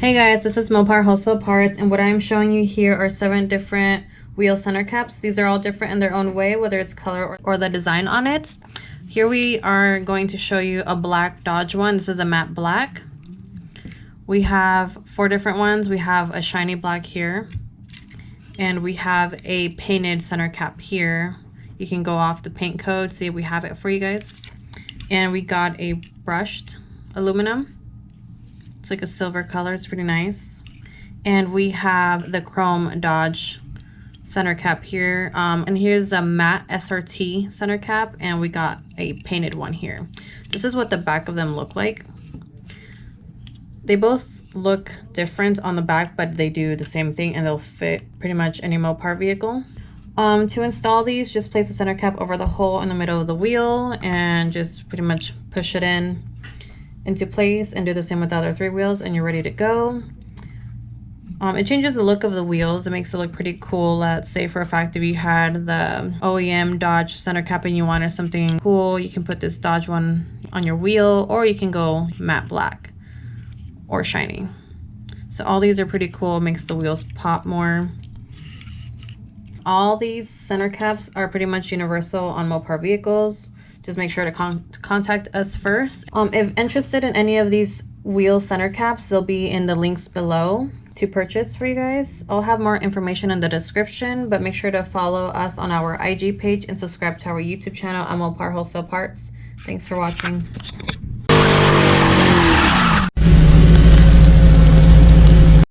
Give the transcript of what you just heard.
Hey guys, this is Mopar Wholesale Parts, and what I'm showing you here are 7 different wheel center caps. These are all different in their own way, whether it's color or the design on it. Here we are going to show you a black Dodge one. This is a matte black. We have 4 different ones. We have a shiny black here, and we have a painted center cap here. You can go off the paint code, see if we have it for you guys. And we got a brushed aluminum. It's like a silver color, it's pretty nice. And we have the chrome Dodge center cap here. And here's a matte SRT center cap, and we got a painted one here. This is what the back of them look like. They both look different on the back, but they do the same thing, and they'll fit pretty much any Mopar vehicle. To install these, just place the center cap over the hole in the middle of the wheel and just pretty much push it into place, and do the same with the other 3 wheels, and you're ready to go. It changes the look of the wheels. It makes it look pretty cool. Let's say for a fact if you had the OEM Dodge center cap and you wanted something cool, you can put this Dodge one on your wheel, or you can go matte black or shiny. So all these are pretty cool. It makes the wheels pop more. All these center caps are pretty much universal on Mopar vehicles. Just make sure to contact us first. If interested in any of these wheel center caps, they'll be in the links below to purchase for you guys. I'll have more information in the description, but make sure to follow us on our IG page and subscribe to our YouTube channel at Mopar Wholesale Parts. Thanks for watching.